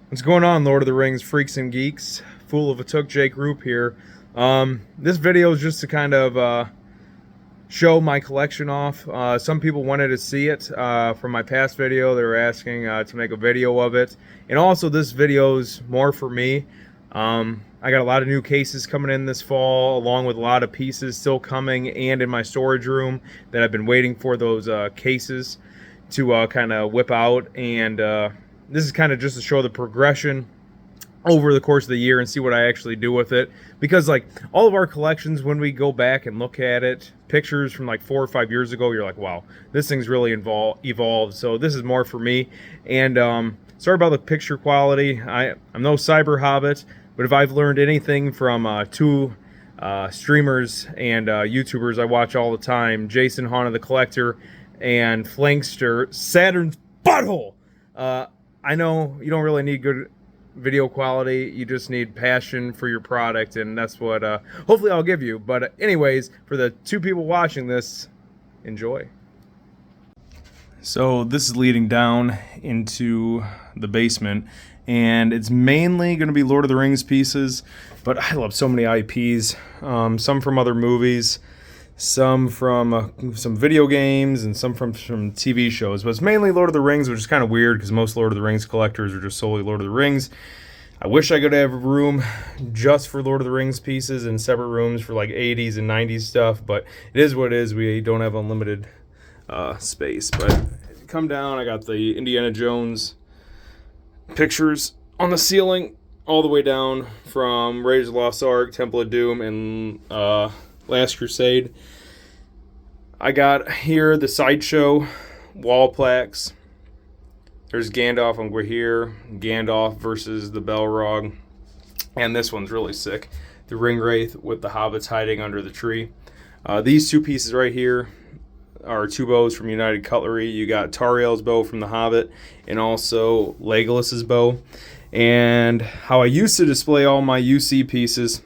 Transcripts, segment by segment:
What's going on, Lord of the Rings freaks and geeks? Fool of a Took Jake Roop here. This video is just to kind of show my collection off. Some people wanted to see it from my past video. They were asking to make a video of it. And also this video is more for me. I got a lot of new cases coming in this fall, along with a lot of pieces still coming and in my storage room that I've been waiting for those cases to kind of whip out. And this is kind of just to show the progression over the course of the year and see what I actually do with it, because like all of our collections, when we go back and look at it, pictures from like 4 or 5 years ago, you're like, wow, this thing's really evolved. So this is more for me. And sorry about the picture quality. I'm no cyber hobbit, but if I've learned anything from two streamers and YouTubers I watch all the time, Jason Hana the Collector and Flankster Saturn's Butthole, I know you don't really need good video quality, you just need passion for your product, and that's what hopefully I'll give you. But anyways, for the two people watching this, enjoy. So this is leading down into the basement, and it's mainly going to be Lord of the Rings pieces, but I love so many IPs, some from other movies, some from some video games, and some from TV shows. But it's mainly Lord of the Rings, which is kind of weird because most Lord of the Rings collectors are just solely Lord of the Rings. I wish I could have a room just for Lord of the Rings pieces and separate rooms for like 80s and 90s stuff, but it is what it is. We don't have unlimited space. But come down, I got the Indiana Jones pictures on the ceiling all the way down from Raiders of the Lost Ark, Temple of Doom, and Last Crusade. I got here the Sideshow wall plaques. There's Gandalf and Gwahir, Gandalf versus the Balrog, and this one's really sick. The Ring Wraith with the hobbits hiding under the tree. These two pieces right here are two bows from United Cutlery. You got Tariel's bow from The Hobbit and also Legolas's bow. And how I used to display all my UC pieces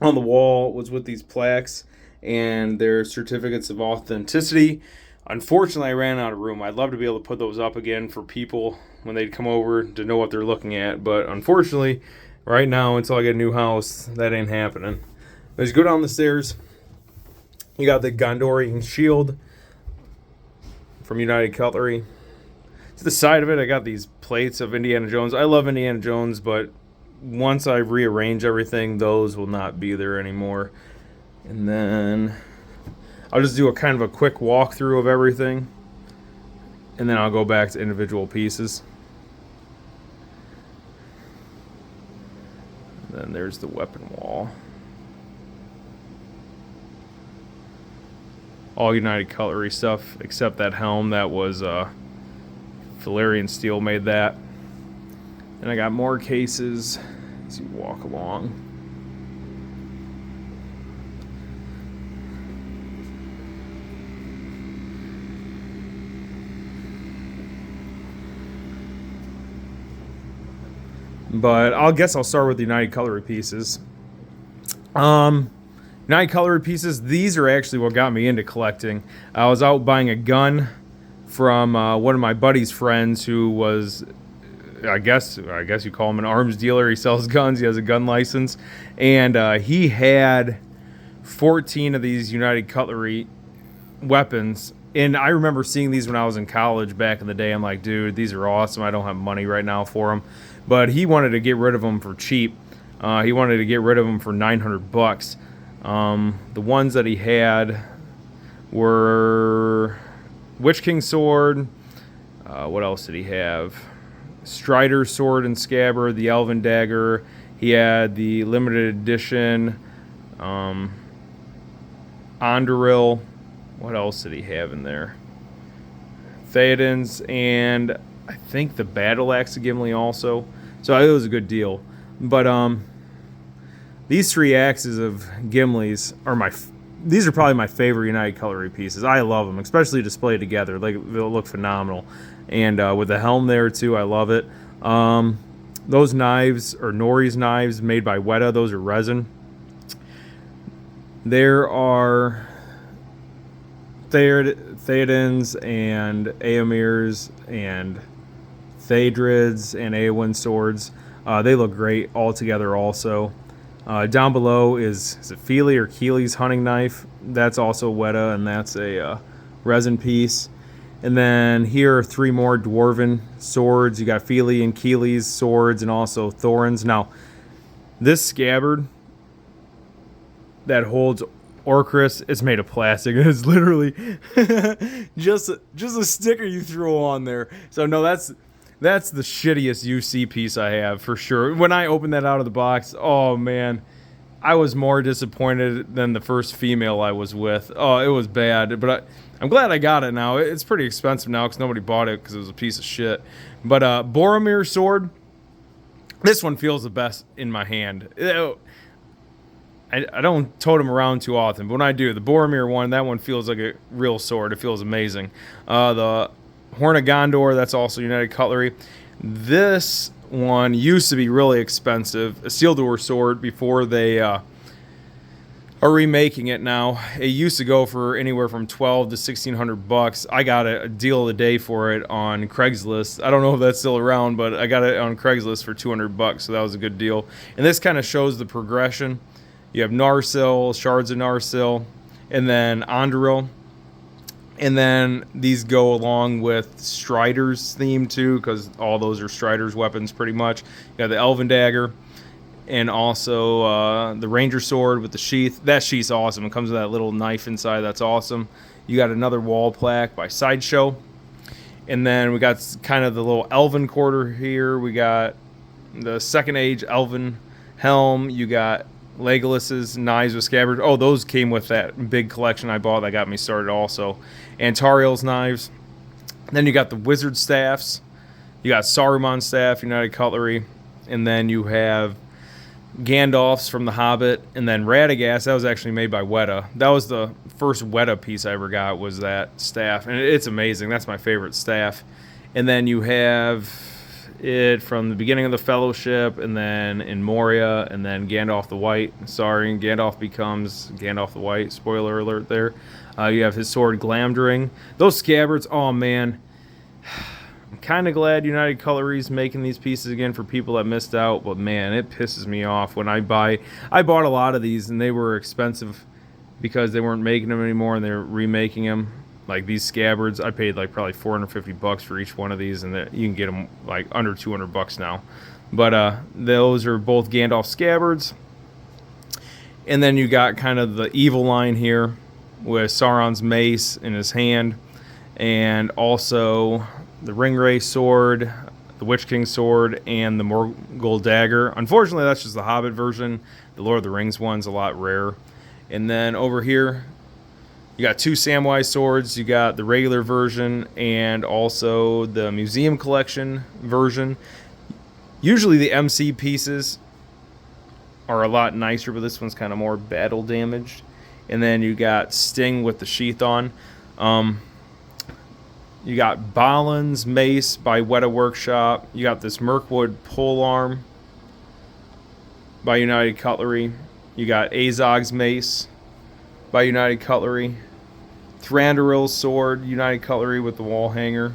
on the wall was with these plaques and their certificates of authenticity. Unfortunately, I ran out of room. I'd love to be able to put those up again for people when they come over to know what they're looking at, but unfortunately, right now, until I get a new house, that ain't happening. But as you go down the stairs, you got the Gondorian shield from United Cutlery. To the side of it, I got these plates of Indiana Jones. I love Indiana Jones, but once I rearrange everything, those will not be there anymore. And then I'll just do a kind of a quick walkthrough of everything, and then I'll go back to individual pieces. And then there's the weapon wall. All United Cutlery stuff except that helm. That was Valerian Steel made that. And I got more cases as you walk along. But I guess I'll start with the United Cutlery pieces. United Cutlery pieces, these are actually what got me into collecting. I was out buying a gun from one of my buddy's friends who was, I guess you call him an arms dealer. He sells guns. He has a gun license. And he had 14 of these United Cutlery weapons. And I remember seeing these when I was in college back in the day. I'm like, dude, these are awesome. I don't have money right now for them. But he wanted to get rid of them for cheap. He wanted to get rid of them for $900. The ones that he had were Witch King sword. What else did he have? Strider sword and scabbard, the Elven dagger. He had the limited edition Andoril. What else did he have in there? Theoden's, and I think the battle axe of Gimli also. So it was a good deal. But these three axes of Gimli's are these are probably my favorite United Cutlery pieces. I love them, especially displayed together. Like, they'll look phenomenal. And with the helm there too, I love it. Those knives are Nori's knives made by Weta. Those are resin. There are Theoden's and Aomir's and Thaydrids and Eowyn swords. They look great all together also. Down below is it Feely or Keely's hunting knife? That's also Weta, and that's a resin piece. And then here are 3 more Dwarven swords. You got Feely and Keely's swords, and also Thorin's. Now, this scabbard that holds Orcris, it's made of plastic. It's literally just a sticker you throw on there. So no, that's the shittiest UC piece I have for sure. When I opened that out of the box, oh man, I was more disappointed than the first female I was with. Oh, it was bad, but I'm glad I got it now. It's pretty expensive now because nobody bought it because it was a piece of shit. But Boromir sword, this one feels the best in my hand. I don't tote them around too often, but when I do, the Boromir one, that one feels like a real sword. It feels amazing. The Horn of Gondor, that's also United Cutlery. This one used to be really expensive. A Isildur sword before they are remaking it now. It used to go for anywhere from $1,200 to $1,600. I got a deal of the day for it on Craigslist. I don't know if that's still around, but I got it on Craigslist for $200, so that was a good deal. And this kind of shows the progression. You have Narsil, Shards of Narsil, and then Anduril. And then these go along with Strider's theme too, because all those are Strider's weapons pretty much. You got the Elven Dagger, and also the Ranger Sword with the sheath. That sheath's awesome. It comes with that little knife inside. That's awesome. You got another wall plaque by Sideshow. And then we got kind of the little Elven quarter here. We got the Second Age Elven helm. You got Legolas's knives with scabbards. Oh, those came with that big collection I bought that got me started also. And Tariel's knives. Then you got the wizard staffs. You got Saruman's staff, United Cutlery. And then you have Gandalf's from The Hobbit. And then Radagast, that was actually made by Weta. That was the first Weta piece I ever got, was that staff. And it's amazing. That's my favorite staff. And then you have it from the beginning of the Fellowship, and then in Moria, and then Gandalf the White. Sorry, Gandalf becomes Gandalf the White. Spoiler alert there. You have his sword Glamdring. Those scabbards, oh man. I'm kind of glad United Cutlery's making these pieces again for people that missed out, but man, it pisses me off when I bought a lot of these, and they were expensive because they weren't making them anymore, and they're remaking them. Like these scabbards, I paid like probably $450 for each one of these, and you can get them like under $200 now. But those are both Gandalf scabbards. And then you got kind of the evil line here with Sauron's mace in his hand, and also the Ringwraith sword, the Witch King sword, and the Morgul dagger. Unfortunately, that's just the Hobbit version. The Lord of the Rings one's a lot rare. And then over here, you got 2 Samwise swords. You got the regular version and also the Museum Collection version. Usually the MC pieces are a lot nicer, but this one's kind of more battle damaged. And then you got Sting with the sheath on. You got Balin's mace by Weta Workshop. You got this Mirkwood polearm by United Cutlery. You got Azog's mace by United Cutlery. Thranduil's sword, United Cutlery with the wall hanger.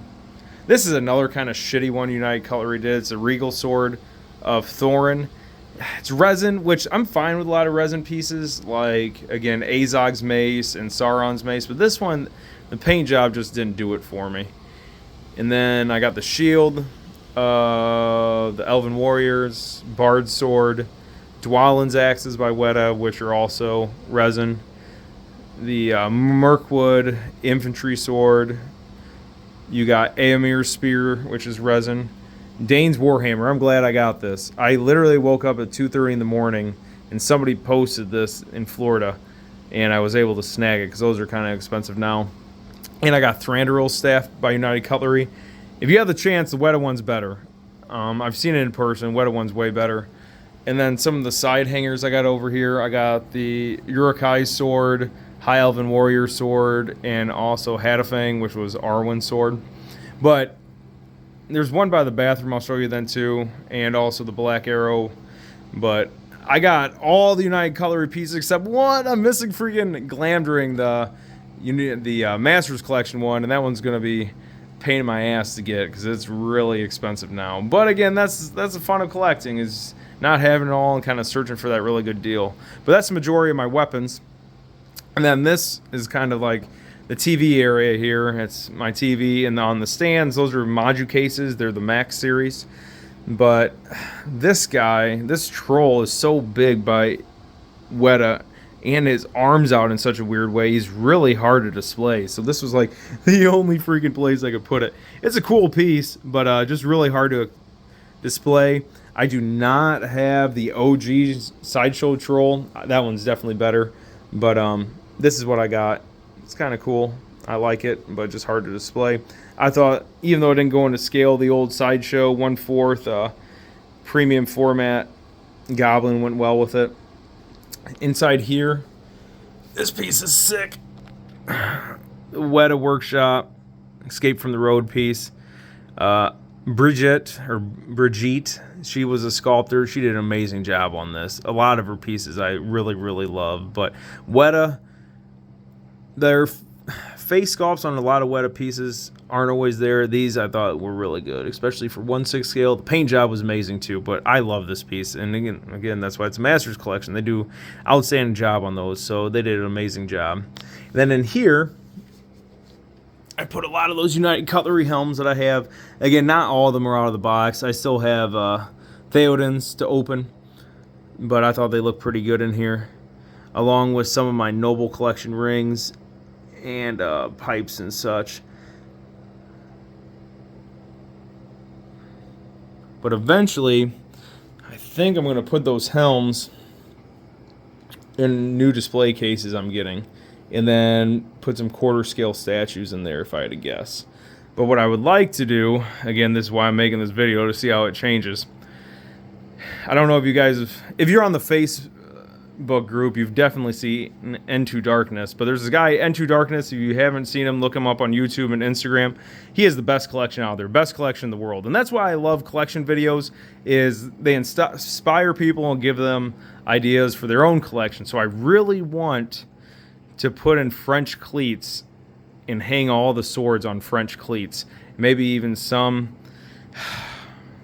This is another kind of shitty one United Cutlery did. It's a Regal sword of Thorin. It's resin, which I'm fine with a lot of resin pieces, like, again, Azog's mace and Sauron's mace. But this one, the paint job just didn't do it for me. And then I got the shield, the Elven Warriors, Bard's sword, Dwalin's axes by Weta, which are also resin. The Mirkwood infantry sword. You got Éomer's spear, which is resin. Dane's warhammer. I'm glad I got this. I literally woke up at 2:30 in the morning and somebody posted this in Florida, and I was able to snag it because those are kind of expensive now. And I got Thranduil's staff by United Cutlery. If you have the chance, the Weta one's better. I've seen it in person. Weta one's way better. And then some of the side hangers I got over here. I got the Uruk-hai sword, High Elven Warrior sword, and also Hadafang, which was Arwen's sword. But there's one by the bathroom I'll show you then too, and also the Black Arrow. But I got all the United Cutlery pieces except one. I'm missing freaking Glamdring, the Masters Collection one, and that one's going to be pain in my ass to get because it's really expensive now. But again, that's the fun of collecting, is not having it all and kind of searching for that really good deal. But that's the majority of my weapons. And then this is kind of like the TV area here. It's my TV, and on the stands, those are Maju cases. They're the Max series. But this guy, this troll, is so big by Weta, and his arms out in such a weird way. He's really hard to display. So this was like the only freaking place I could put it. It's a cool piece, but just really hard to display. I do not have the OG Sideshow Troll. That one's definitely better. But this is what I got. It's kind of cool. I like it, but just hard to display. I thought, even though it didn't go into scale, the old Sideshow 1/4 premium format Goblin went well with it. Inside here, this piece is sick. The Weta Workshop Escape from the Road piece. Brigitte, she was a sculptor. She did an amazing job on this. A lot of her pieces I really, really love. But Weta, their face sculpts on a lot of Weta pieces aren't always there. These I thought were really good, especially for 1/6 scale. The paint job was amazing too, but I love this piece. And again, that's why it's a master's collection. They do outstanding job on those, so they did an amazing job. And then in here, I put a lot of those United Cutlery helms that I have. Again, not all of them are out of the box. I still have Theodens to open, but I thought they looked pretty good in here, along with some of my Noble Collection rings and pipes and such. But eventually, I think I'm going to put those helms in new display cases I'm getting, and then put some quarter scale statues in there if I had to guess. But what I would like to do, again, this is why I'm making this video, to see how it changes. I don't know if you guys, if you're on the Facebook group, you've definitely seen N2 Darkness. But there's this guy, N2 Darkness. If you haven't seen him, look him up on YouTube and Instagram. He has the best collection out there, best collection in the world. And that's why I love collection videos, is they inspire people and give them ideas for their own collection. So I really want to put in French cleats and hang all the swords on French cleats. Maybe even some,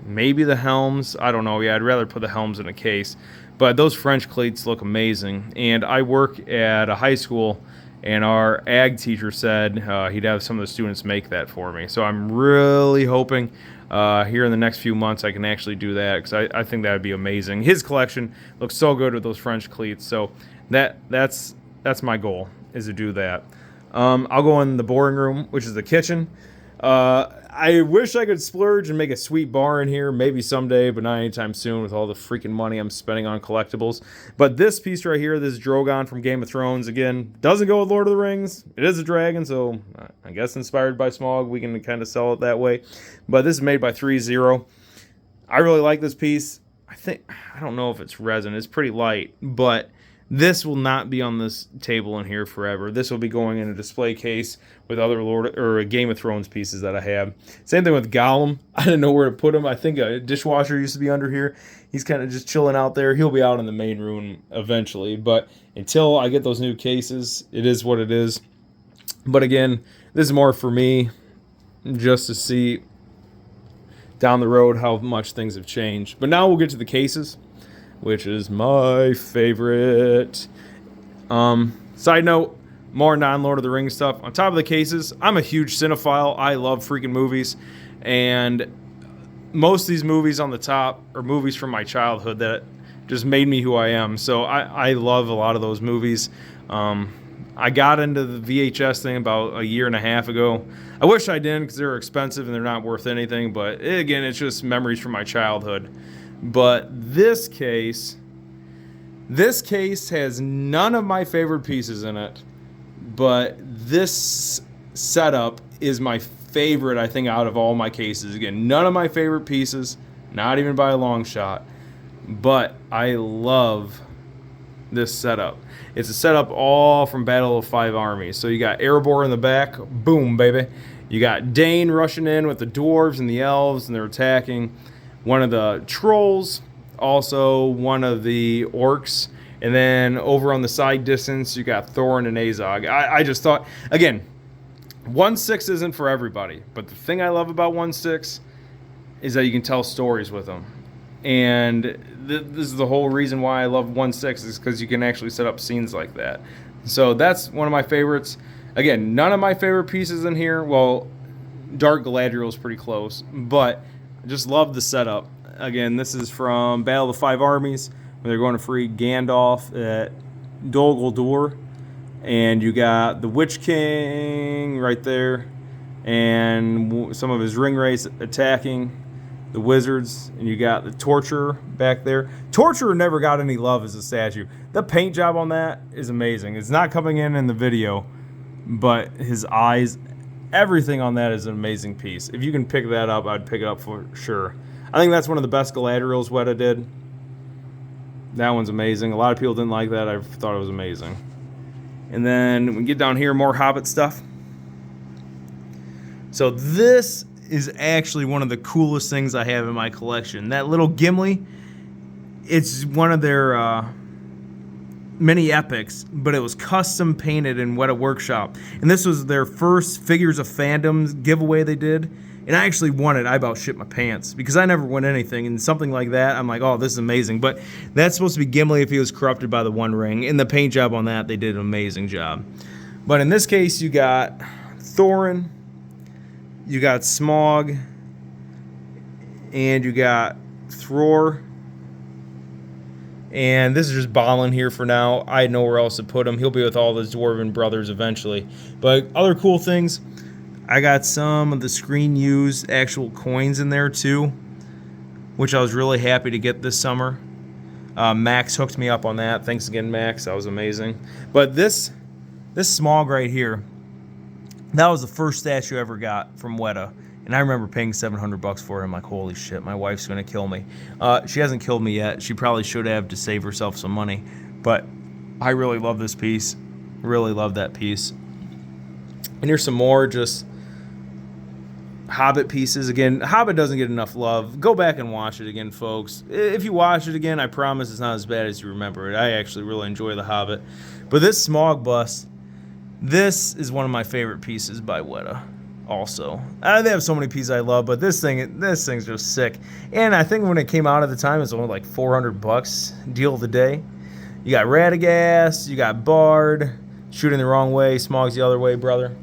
maybe the helms. I don't know. Yeah, I'd rather put the helms in a case. But those French cleats look amazing. And I work at a high school, and our ag teacher said he'd have some of the students make that for me. So I'm really hoping here in the next few months I can actually do that, because I think that would be amazing. His collection looks so good with those French cleats. So that's my goal, is to do that. I'll go in the boring room, which is the kitchen. I wish I could splurge and make a sweet bar in here, maybe someday, but not anytime soon with all the freaking money I'm spending on collectibles. But this piece right here, this Drogon from Game of Thrones, again, doesn't go with Lord of the Rings. It is a dragon, so I guess inspired by Smaug, we can kind of sell it that way. But this is made by 3-0. I really like this piece. I don't know if it's resin. It's pretty light, but this will not be on this table in here forever. This will be going in a display case with other Game of Thrones pieces that I have. Same thing with Gollum. I didn't know where to put him. I think a dishwasher used to be under here. He's kind of just chilling out there. He'll be out in the main room eventually. But until I get those new cases, it is what it is. But again, this is more for me, just to see down the road how much things have changed. But now we'll get to the cases, which is my favorite. Side note, more non-Lord of the Rings stuff. On top of the cases, I'm a huge cinephile. I love freaking movies. And most of these movies on the top are movies from my childhood that just made me who I am. So I love a lot of those movies. I got into the VHS thing about a year and a half ago. I wish I didn't, because they're expensive and they're not worth anything. But again, it's just memories from my childhood. But this case has none of my favorite pieces in it, but this setup is my favorite, I think, out of all my cases. Again, none of my favorite pieces, not even by a long shot, but I love this setup. It's a setup all from Battle of Five Armies. So you got Erebor in the back, boom, baby. You got Dane rushing in with the dwarves and the elves, and they're attacking one of the trolls, also one of the orcs, and then over on the side distance you got Thorin and Azog. I just thought, again, 1/6 isn't for everybody, but the thing I love about 1/6 is that you can tell stories with them. And this is the whole reason why I love 1/6 is because you can actually set up scenes like that. So that's one of my favorites. Again, none of my favorite pieces in here. Well, Dark Galadriel is pretty close, but I just love the setup. Again, this is from Battle of the Five Armies, where they're going to free Gandalf at Dol Guldur. And you got the Witch King right there, and some of his ring wraiths attacking the wizards, and you got the Torturer back there. Torturer never got any love as a statue. The paint job on that is amazing. It's not coming in the video, but his eyes, everything on that is an amazing piece. If you can pick that up, I'd pick it up for sure. I think that's one of the best Galadriels Weta did. That one's amazing. A lot of people didn't like that. I thought it was amazing. And then we get down here, more Hobbit stuff. So this is actually one of the coolest things I have in my collection. That little Gimli, it's one of their mini epics, but it was custom painted in Weta Workshop. And this was their first Figures of Fandoms giveaway they did. And I actually won it. I about shit my pants because I never win anything. And something like that, I'm like, oh, this is amazing. But that's supposed to be Gimli if he was corrupted by the One Ring. And the paint job on that, they did an amazing job. But in this case, you got Thorin, you got Smaug, and you got Thror. And this is just Balin here for now. I had nowhere else to put him. He'll be with all his dwarven brothers eventually. But other cool things, I got some of the screen used actual coins in there too, which I was really happy to get this summer. Max hooked me up on that. Thanks again, Max. That was amazing. But this Smaug right here, that was the first statue I ever got from Weta. And I remember paying $700 for it. I'm like, holy shit, my wife's going to kill me. She hasn't killed me yet. She probably should have to save herself some money. But I really love this piece. Really love that piece. And here's some more just Hobbit pieces. Again, Hobbit doesn't get enough love. Go back and watch it again, folks. If you watch it again, I promise it's not as bad as you remember it. I actually really enjoy the Hobbit. But this Smaug bust, this is one of my favorite pieces by Weta. Also, they have so many pieces I love, but this thing's just sick. And I think when it came out at the time, it was only like $400. Deal of the day. You got Radagast, you got Bard, shooting the wrong way. Smaug's the other way, brother.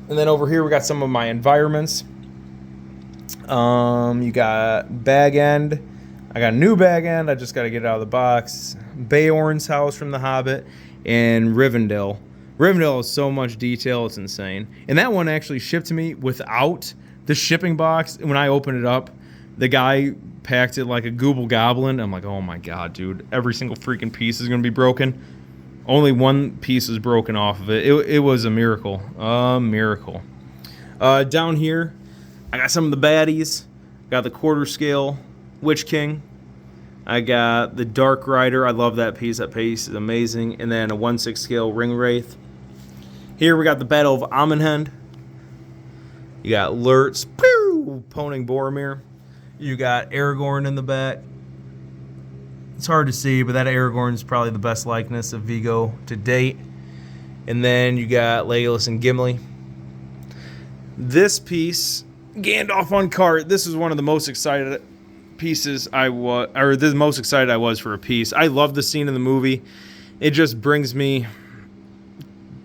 And then over here we got some of my environments. You got Bag End. I got a new Bag End. I just got to get it out of the box. Beorn's house from The Hobbit, and Rivendell. Rivendell has so much detail, it's insane. And that one actually shipped to me without the shipping box. When I opened it up, the guy packed it like a Google Goblin. I'm like, oh my god, dude. Every single freaking piece is going to be broken. Only one piece is broken off of it. It was a miracle. A miracle. Down here, I got some of the baddies. Got the quarter scale Witch King. I got the Dark Rider. I love that piece. That piece is amazing. And then a 1/6 scale Ring Wraith. Here we got the Battle of Amenhend. You got Lurtz, poning Boromir. You got Aragorn in the back. It's hard to see, but that Aragorn is probably the best likeness of Vigo to date. And then you got Legolas and Gimli. This piece, Gandalf on cart. This is one of the most excited pieces I was, or the most excited I was for a piece. I love the scene in the movie. It just brings me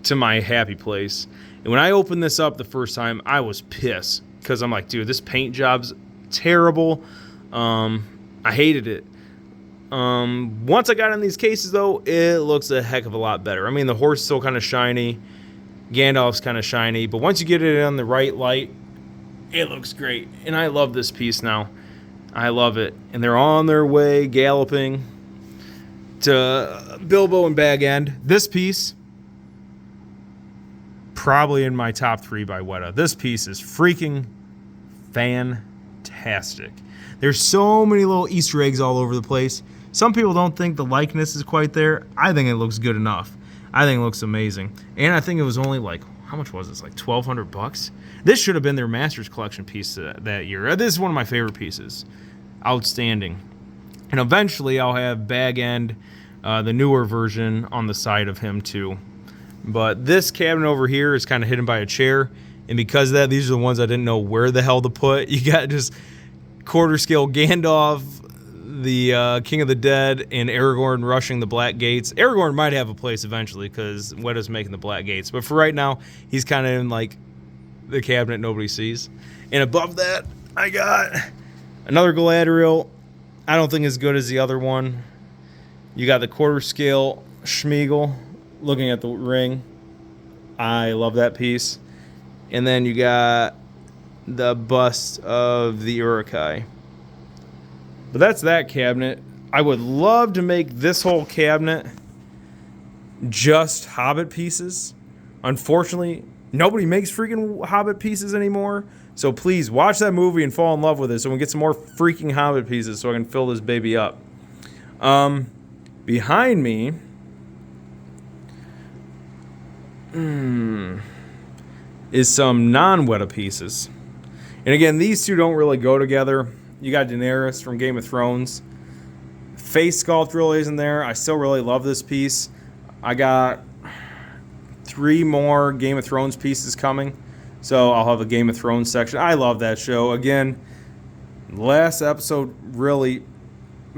to my happy place. And when I opened this up the first time, I was pissed because I'm like, dude, this paint job's terrible. I hated it. Once I got in these cases, though, it looks a heck of a lot better. I mean, the horse is still kind of shiny. Gandalf's kind of shiny. But once you get it on the right light, it looks great. And I love this piece now. I love it. And they're on their way, galloping to Bilbo and Bag End. This piece, probably in my top 3 by Weta. This piece is freaking fantastic. There's so many little Easter eggs all over the place. Some people don't think the likeness is quite there. I think it looks good enough. I think it looks amazing. And I think it was only like, how much was this? Like $1,200? This should have been their Masters Collection piece that year. This is one of my favorite pieces. Outstanding. And eventually I'll have Bag End, the newer version, on the side of him too. But this cabinet over here is kind of hidden by a chair. And because of that, these are the ones I didn't know where the hell to put. You got just quarter scale Gandalf, the King of the Dead, and Aragorn rushing the Black Gates. Aragorn might have a place eventually because Weta's making the Black Gates. But for right now, he's kind of in like the cabinet nobody sees. And above that, I got another Galadriel. I don't think as good as the other one. You got the quarter scale Schmeagol looking at the ring. I love that piece. And then you got the bust of the Uruk-hai. But that's that cabinet. I would love to make this whole cabinet just Hobbit pieces. Unfortunately, nobody makes freaking Hobbit pieces anymore. So please watch that movie and fall in love with it so we can get some more freaking Hobbit pieces so I can fill this baby up. Behind me is some non-Weta pieces. And again, these two don't really go together. You got Daenerys from Game of Thrones. Face sculpt really isn't there. I still really love this piece. I got 3 more Game of Thrones pieces coming. So I'll have a Game of Thrones section. I love that show. Again, last episode really,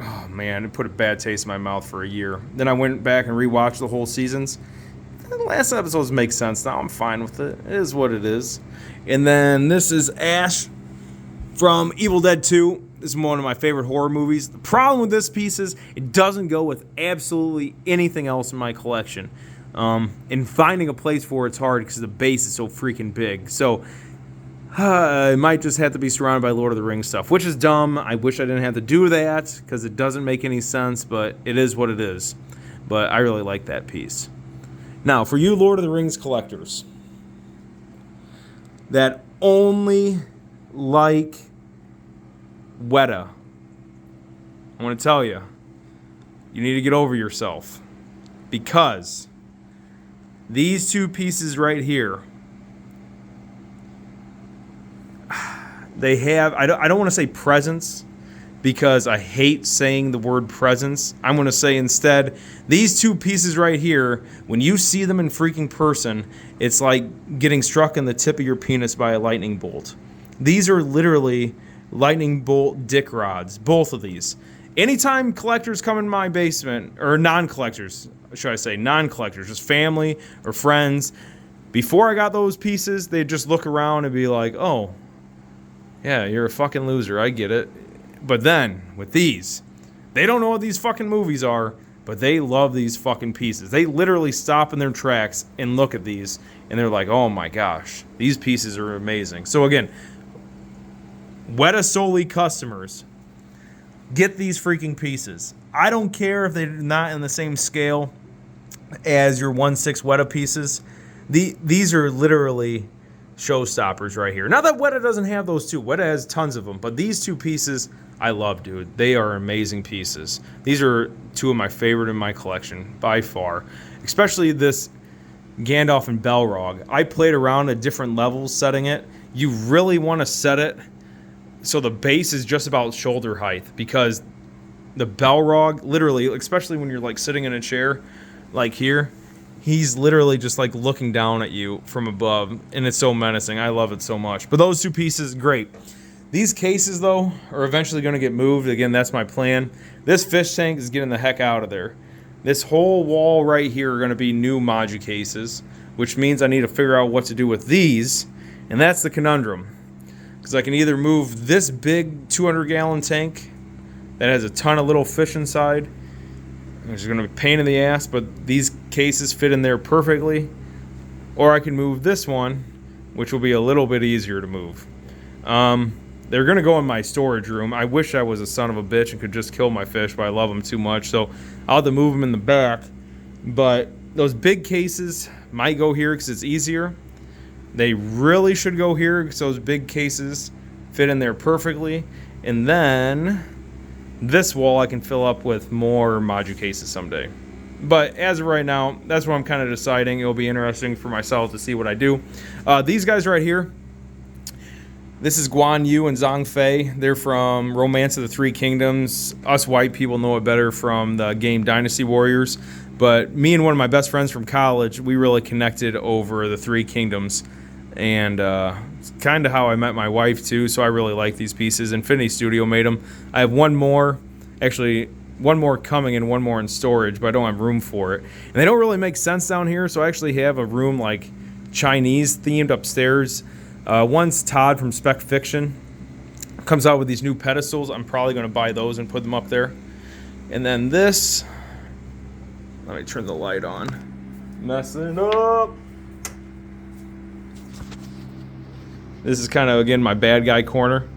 oh man, it put a bad taste in my mouth for a year. Then I went back and rewatched the whole seasons. The last episodes make sense now. I'm fine with it. It is what it is. And then this is Ash from Evil Dead 2. This is one of my favorite horror movies. The problem with this piece is it doesn't go with absolutely anything else in my collection. And finding a place for it's hard because the base is so freaking big. So it might just have to be surrounded by Lord of the Rings stuff, which is dumb. I wish I didn't have to do that because it doesn't make any sense, but it is what it is. But I really like that piece. Now, for you Lord of the Rings collectors that only like Weta, I want to tell you, you need to get over yourself because these two pieces right here, they have, I don't want to say presence because I hate saying the word presence. I'm going to say instead, these two pieces right here, when you see them in freaking person, it's like getting struck in the tip of your penis by a lightning bolt. These are literally lightning bolt dick rods, both of these. Anytime collectors come in my basement, or non-collectors, should I say, non-collectors, just family or friends, before I got those pieces, they'd just look around and be like, oh, yeah, you're a fucking loser, I get it. But then, with these, they don't know what these fucking movies are, but they love these fucking pieces. They literally stop in their tracks and look at these, and they're like, oh my gosh, these pieces are amazing. So again, Weta solely customers, get these freaking pieces. I don't care if they're not in the same scale as your 1/6 Weta pieces. These are literally showstoppers right here. Not that Weta doesn't have those two. Weta has tons of them, but these two pieces I love, dude. They are amazing pieces. These are two of my favorite in my collection by far, especially this Gandalf and Balrog. I played around at different levels setting it. You really want to set it so the base is just about shoulder height because the Balrog, literally, especially when you're like sitting in a chair like here, he's literally just like looking down at you from above, and it's so menacing. I love it so much. But those two pieces, great. These cases, though, are eventually going to get moved. Again, that's my plan. This fish tank is getting the heck out of there. This whole wall right here are going to be new Maju cases, which means I need to figure out what to do with these, and that's the conundrum. Because I can either move this big 200-gallon tank that has a ton of little fish inside, which is going to be a pain in the ass, but these cases fit in there perfectly. Or I can move this one, which will be a little bit easier to move. They're going to go in my storage room. I wish I was a son of a bitch and could just kill my fish, but I love them too much, so I'll have to move them in the back. But those big cases might go here because it's easier. They really should go here because those big cases fit in there perfectly. And then this wall I can fill up with more Maju cases someday. But as of right now, that's what I'm kind of deciding. It'll be interesting for myself to see what I do. These guys right here, this is Guan Yu and Zhang Fei. They're from Romance of the Three Kingdoms. Us white people know it better from the game Dynasty Warriors. But me and one of my best friends from college, we really connected over the Three Kingdoms. And it's kind of how I met my wife, too. So I really like these pieces. Infinity Studio made them. I have one more, actually, one more coming and one more in storage, but I don't have room for it. And they don't really make sense down here, so I actually have a room like Chinese themed upstairs. One's Todd from Spec Fiction. Comes out with these new pedestals. I'm probably going to buy those and put them up there. And then this, let me turn the light on. Messing up. This is kind of, again, my bad guy corner.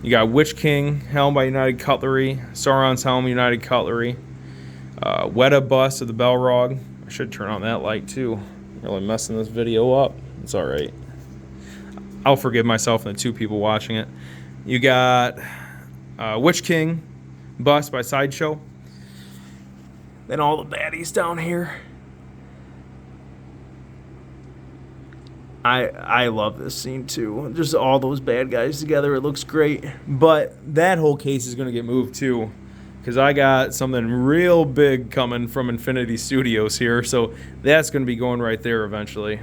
You got Witch King helm by United Cutlery, Sauron's helm, United Cutlery, Weta bust of the Balrog. I should turn on that light too. I'm really messing this video up. It's all right. I'll forgive myself and the two people watching it. You got Witch King bust by Sideshow. Then all the baddies down here. I love this scene too. Just all those bad guys together. It looks great. But that whole case is going to get moved too, because I got something real big coming from Infinity Studios here. So that's going to be going right there eventually.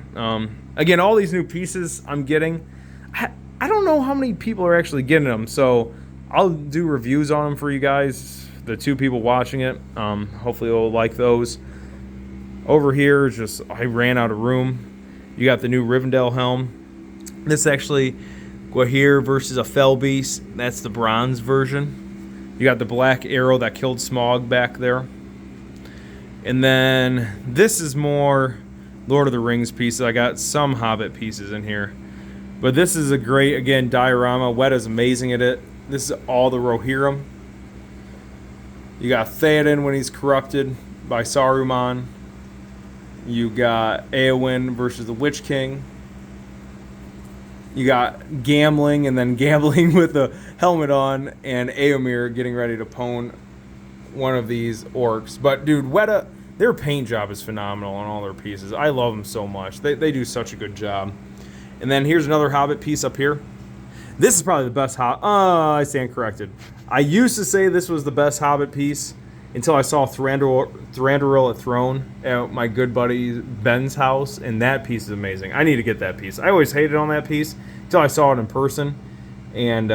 Again, all these new pieces I'm getting, I don't know how many people are actually getting them. So I'll do reviews on them for you guys, the two people watching it. Hopefully you'll like those. Over here, just I ran out of room. You got the new Rivendell helm. This is actually Guahir versus a Fell Beast. That's the bronze version. You got the black arrow that killed Smaug back there. And then this is more Lord of the Rings pieces. I got some Hobbit pieces in here. But this is a great, again, diorama. Weta's amazing at it. This is all the Rohirrim. You got Theoden when he's corrupted by Saruman. You got Eowyn versus the Witch King. You got Gambling and then Gambling with the helmet on, and Éomer getting ready to pwn one of these orcs. But dude, Weta, their paint job is phenomenal on all their pieces. I love them so much. They do such a good job. And then here's another Hobbit piece up here. This is probably the best Hobbit. I stand corrected. I used to say this was the best Hobbit piece until I saw Thranduil at Throne at my good buddy Ben's house, and that piece is amazing. I need to get that piece. I always hated on that piece until I saw it in person, and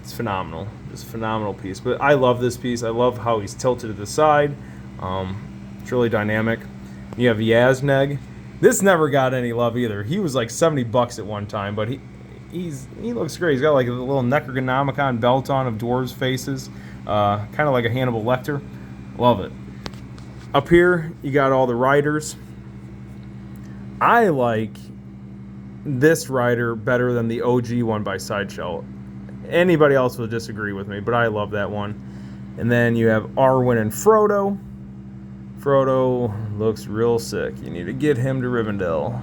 it's phenomenal. It's a phenomenal piece. But I love this piece. I love how he's tilted to the side. It's really dynamic. You have Yazneg. This never got any love either. He was like $70 at one time, but he looks great. He's got like a little Necronomicon belt on of dwarves' faces. Kind of like a Hannibal Lecter. Love it. Up here, you got all the riders. I like this rider better than the OG one by Sideshow. Anybody else will disagree with me, but I love that one. And then you have Arwen and Frodo. Frodo looks real sick. You need to get him to Rivendell.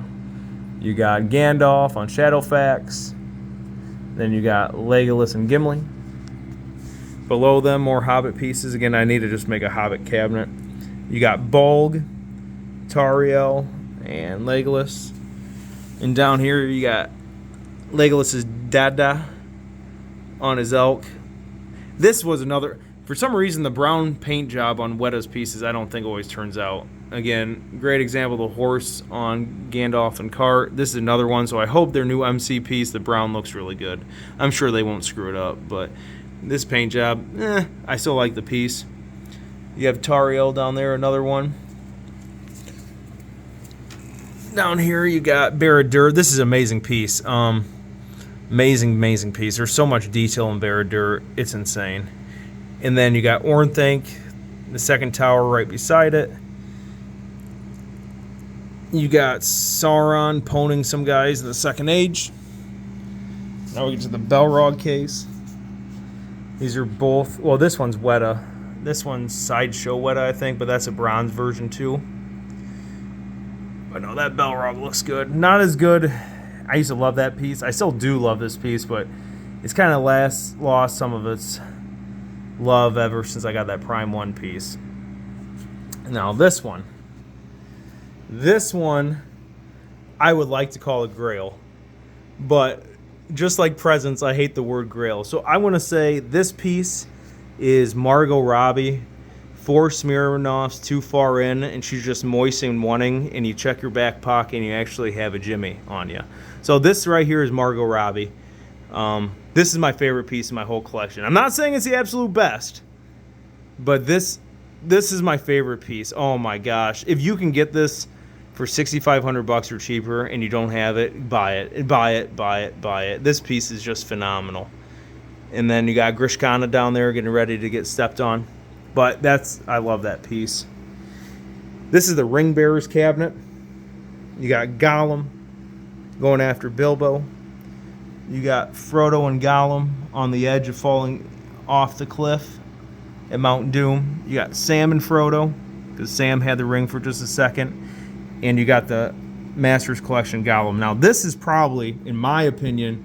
You got Gandalf on Shadowfax. Then you got Legolas and Gimli. Below them, more Hobbit pieces. Again, I need to just make a Hobbit cabinet. You got Bolg, Tauriel, and Legolas. And down here, you got Legolas's Dada on his elk. This was another... For some reason, the brown paint job on Weta's pieces, I don't think always turns out. Again, great example, the horse on Gandalf and cart. This is another one, so I hope their new MC piece, the brown, looks really good. I'm sure they won't screw it up, but... This paint job, I still like the piece. You have Tauriel down there, another one. Down here you got Barad-dûr. This is an amazing piece. Amazing piece. There's so much detail in Barad-dûr. It's insane. And then you got Orthanc, the second tower right beside it. You got Sauron pwning some guys in the Second Age. Now we get to the Balrog case. These are both, well, this one's Weta. This one's Sideshow Weta, I think, but that's a bronze version too. But no, that Balrog looks good. Not as good. I used to love that piece. I still do love this piece, but it's kind of lost some of its love ever since I got that Prime 1 piece. Now, this one. This one, I would like to call it Grail. But... just like presents, I hate the word Grail. So I want to say this piece is Margot Robbie 4 Smirnoffs too far in, and she's just moistening wanting, and you check your back pocket, and you actually have a Jimmy on you. So this right here is Margot Robbie. This is my favorite piece in my whole collection. I'm not saying it's the absolute best, but this is my favorite piece. Oh my gosh. If you can get this for $6,500 or cheaper and you don't have it, buy it. Buy it, buy it, buy it. This piece is just phenomenal. And then you got Grishkana down there getting ready to get stepped on. But I love that piece. This is the Ring Bearers cabinet. You got Gollum going after Bilbo. You got Frodo and Gollum on the edge of falling off the cliff at Mount Doom. You got Sam and Frodo, because Sam had the ring for just a second. And you got the Masters Collection Gollum. Now, this is probably, in my opinion,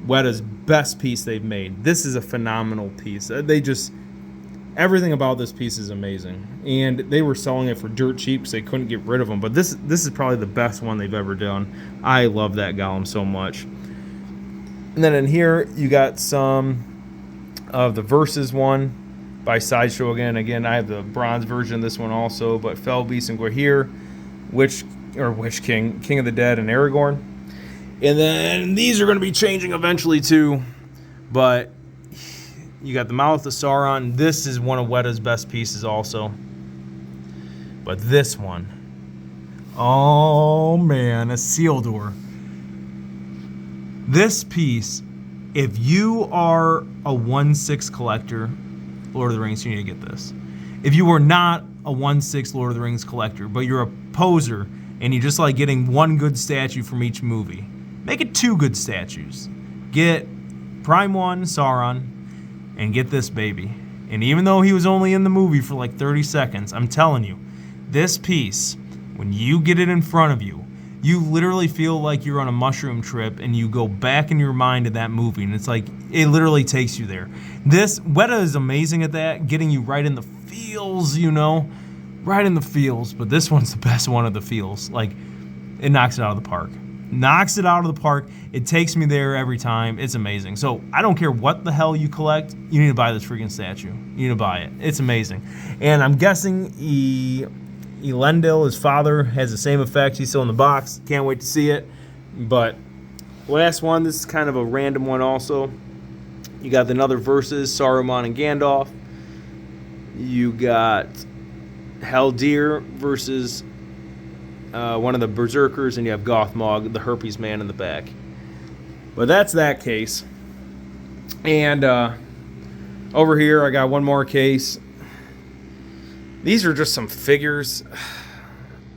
Weta's best piece they've made. This is a phenomenal piece. Everything about this piece is amazing. And they were selling it for dirt cheap because they couldn't get rid of them. But this is probably the best one they've ever done. I love that Gollum so much. And then in here, you got some of the Versus one by Sideshow again. Again, I have the bronze version of this one also. But Felbeast and Gwahir, Witch King, King of the Dead, and Aragorn. And then these are going to be changing eventually too. But you got the Mouth of Sauron. This is one of Weta's best pieces also. But this one, oh man, a Isildur. This piece, if you are a 1/6 collector, Lord of the Rings, you need to get this. If you are not a 1/6 Lord of the Rings collector, but you're a poser and you just like getting one good statue from each movie, make it 2 good statues. Get Prime 1, Sauron, and get this baby. And even though he was only in the movie for like 30 seconds, I'm telling you, this piece, when you get it in front of you, you literally feel like you're on a mushroom trip and you go back in your mind to that movie, and it's like it literally takes you there. Weta is amazing at that, getting you right in the feels, right in the feels. But this one's the best one of the feels. Like, it knocks it out of the park. Knocks it out of the park. It takes me there every time. It's amazing. So I don't care what the hell you collect, you need to buy this freaking statue. You need to buy it. It's amazing. And I'm guessing Elendil, his father, has the same effect. He's still in the box. Can't wait to see it. But last one, this is kind of a random one also. You got another Versus, Saruman and Gandalf. You got Haldir versus one of the Berserkers, and you have Gothmog, the Herpes Man, in the back. But that's that case. And over here, I got one more case. These are just some figures.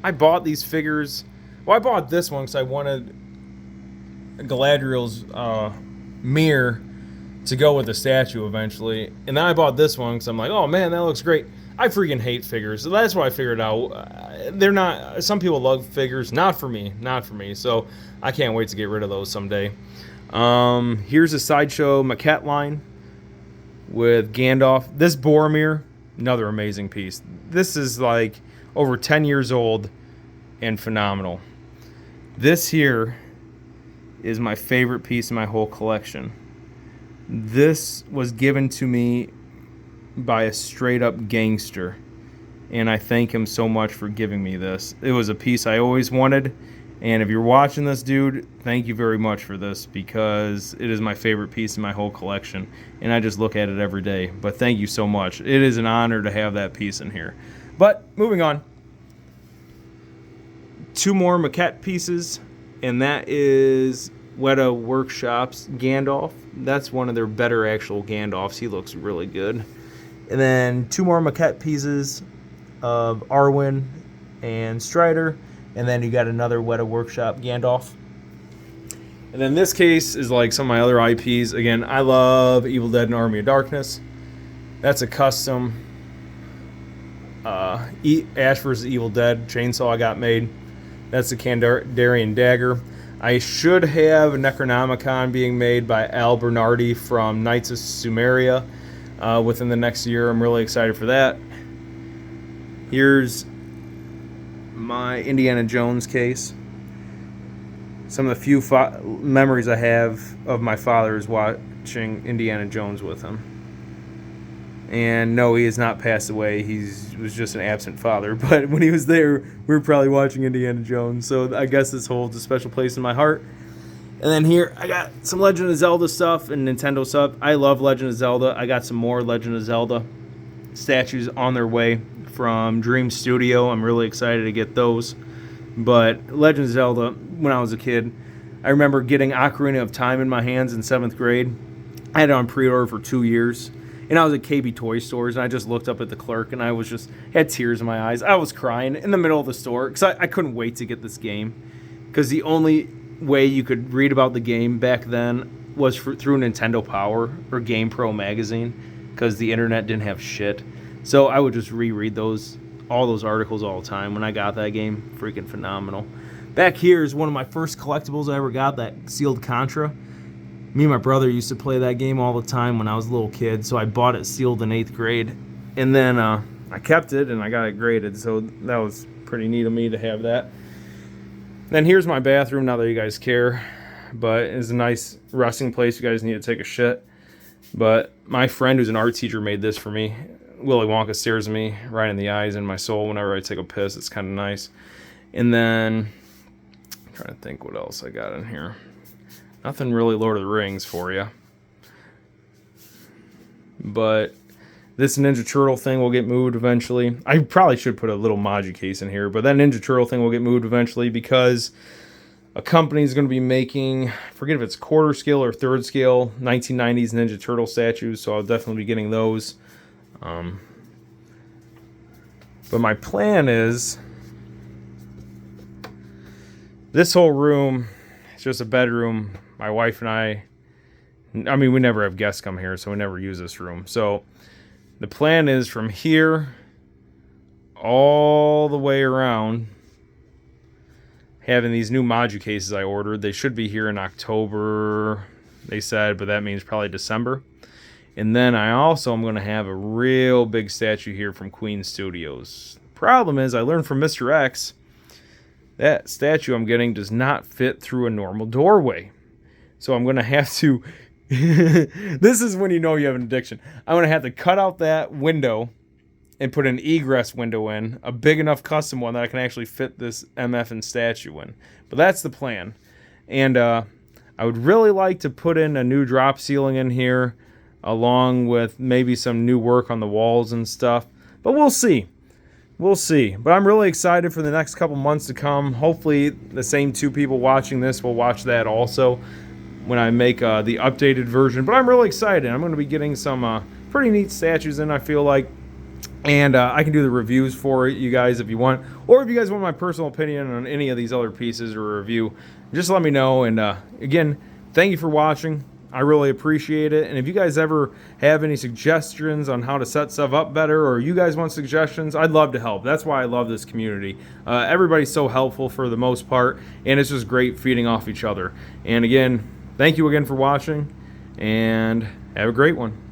I bought these figures. Well, I bought this one because I wanted Galadriel's mirror to go with the statue eventually. And then I bought this one because I'm like, oh man, that looks great. I freaking hate figures. So that's what I figured out. They're not, some people love figures. Not for me. Not for me. So I can't wait to get rid of those someday. Here's a Sideshow maquette line with Gandalf. This Boromir, another amazing piece. This is like over 10 years old and phenomenal. This here is my favorite piece in my whole collection. This was given to me by a straight up gangster, and I thank him so much for giving me this. It was a piece I always wanted, and if you're watching this, dude, thank you very much for this, because it is my favorite piece in my whole collection, and I just look at it every day. But thank you so much. It is an honor to have that piece in here. But moving on, 2 more maquette pieces, and that is Weta Workshop's Gandalf. That's one of their better actual Gandalfs. He looks really good. And then 2 more maquette pieces of Arwen and Strider. And then you got another Weta Workshop Gandalf. And then this case is like some of my other IPs. Again, I love Evil Dead and Army of Darkness. That's a custom Ash vs. Evil Dead chainsaw I got made. That's the Kandarian Dagger. I should have a Necronomicon being made by Al Bernardi from Knights of Sumeria within the next year. I'm really excited for that. Here's my Indiana Jones case. Some of the few memories I have of my father is watching Indiana Jones with him. And no, he has not passed away. He was just an absent father. But when he was there, we were probably watching Indiana Jones. So I guess this holds a special place in my heart. And then here, I got some Legend of Zelda stuff and Nintendo stuff. I love Legend of Zelda. I got some more Legend of Zelda statues on their way from Dream Studio. I'm really excited to get those. But Legend of Zelda, when I was a kid, I remember getting Ocarina of Time in my hands in 7th grade. I had it on pre-order for 2 years. And I was at KB Toy Stores, and I just looked up at the clerk, and I was just had tears in my eyes. I was crying in the middle of the store because I couldn't wait to get this game. Because the only way you could read about the game back then was through Nintendo Power or GamePro magazine, because the internet didn't have shit. So I would just reread all those articles all the time. When I got that game, freaking phenomenal. Back here is one of my first collectibles I ever got, that sealed Contra. Me and my brother used to play that game all the time when I was a little kid, so I bought it sealed in 8th grade. And then I kept it, and I got it graded, so that was pretty neat of me to have that. Then here's my bathroom, not that you guys care, but it's a nice resting place if you guys need to take a shit. But my friend who's an art teacher made this for me. Willy Wonka stares at me right in the eyes and my soul whenever I take a piss. It's kind of nice. And then, I'm trying to think what else I got in here. Nothing really Lord of the Rings for you. But this Ninja Turtle thing will get moved eventually. I probably should put a little Maji case in here, but that Ninja Turtle thing will get moved eventually because a company is going to be making, I forget if it's quarter scale or third scale, 1990s Ninja Turtle statues, so I'll definitely be getting those. But my plan is, this whole room, it's just a bedroom. My wife and I mean, we never have guests come here, so we never use this room. So the plan is from here all the way around, having these new Maju cases I ordered. They should be here in October, they said, but that means probably December. And then I also am going to have a real big statue here from Queen Studios. Problem is, I learned from Mr. X, that statue I'm getting does not fit through a normal doorway. So I'm going to have to, this is when you know you have an addiction. I'm going to have to cut out that window and put an egress window in, a big enough custom one that I can actually fit this MF and statue in. But that's the plan. And I would really like to put in a new drop ceiling in here, along with maybe some new work on the walls and stuff. But we'll see. We'll see. But I'm really excited for the next couple months to come. Hopefully the same 2 people watching this will watch that also when I make the updated version. But I'm really excited. I'm going to be getting some pretty neat statues in, I feel like. And I can do the reviews for you guys if you want. Or if you guys want my personal opinion on any of these other pieces or a review, just let me know. And again, thank you for watching. I really appreciate it. And if you guys ever have any suggestions on how to set stuff up better, or you guys want suggestions, I'd love to help. That's why I love this community. Everybody's so helpful for the most part, and it's just great feeding off each other. And again, thank you again for watching, and have a great one.